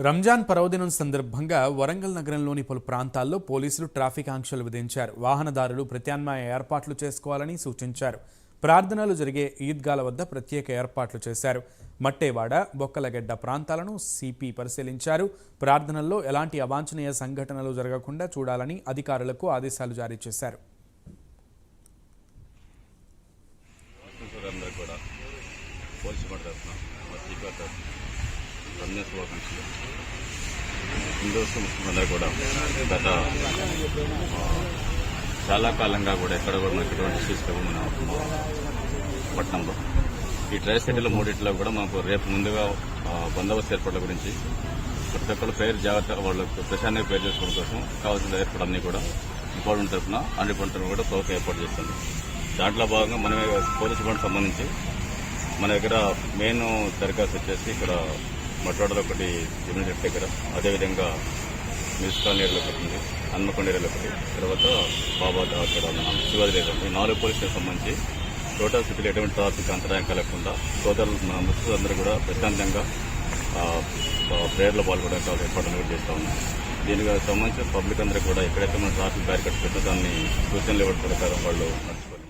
రంజాన్ పర్వదినం సందర్భంగా వరంగల్ నగరంలోని పలు ప్రాంతాల్లో పోలీసులు ట్రాఫిక్ ఆంక్షలు విధించారు. వాహనదారులు ప్రత్యామ్నాయ ఏర్పాట్లు చేసుకోవాలని సూచించారు. ప్రార్థనలు జరిగే ఈద్గాల వద్ద ప్రత్యేక ఏర్పాట్లు చేశారు. మట్టేవాడ, బొక్కలగెడ్డ ప్రాంతాలను సిపి పరిశీలించారు. ప్రార్థనల్లో ఎలాంటి అవాంఛనీయ సంఘటనలు జరగకుండా చూడాలని అధికారులకు ఆదేశాలు జారీ చేశారు. హిందూస్ ముస్లింలందరూ కూడా గత చాలా కాలంగా కూడా ఎక్కడ కూడా మనకి ఎటువంటి ఇష్యూస్ లేవు. మన పట్టణంలో ఈ ట్రై సిటీలో మూడింటిలో కూడా మాకు రేపు ముందుగా బందోబస్తు ఏర్పాట్ల గురించి ప్రతి ఒక్కరు పేరు జాగ్రత్తగా వాళ్ళు ప్రశాంతంగా పేరు చేసుకోవడం కోసం కావాల్సిన ఏర్పాట్లన్నీ కూడా డిపార్ట్మెంట్ తరఫున అన్ని డిపార్ట్మెంట్ కూడా ప్రభుత్వం ఏర్పాటు చేస్తుంది. దాంట్లో భాగంగా మన పోలీస్ డిపార్ట్మెంట్ సంబంధించి మన దగ్గర మెయిన్ దరఖాస్తు వచ్చేసి ఇక్కడ మట్వాడలో ఒకటి జమినెట్ దగ్గర, అదేవిధంగా మ్యూజికల్ ఏరియాలో ఒకటి ఉంది, హన్మకొండ ఏరియాలో ఒకటి, తర్వాత బాబాద్ అక్కడ శివాజీ దగ్గర ఈ 4 పోలీస్ స్టేషన్ సంబంధించి టోటల్ సిటీలో ఎటువంటి ట్రాఫిక్ అంతరాయం కలగకుండా సోదరులు మన ముస్లింలందరూ కూడా ప్రశాంతంగా ప్రేయర్లో పాల్గొనడానికి ఏర్పాట్లు కూడా చేస్తా ఉన్నాం. దీనికి సంబంధించి పబ్లిక్ అందరూ కూడా ఎక్కడైతే మన ట్రాఫిక్ బ్యారికేడ్స్ పెట్టిన దాన్ని సూచనలు ఇవ్వడం ప్రకారం వాళ్ళు నడుచుకోవాలి.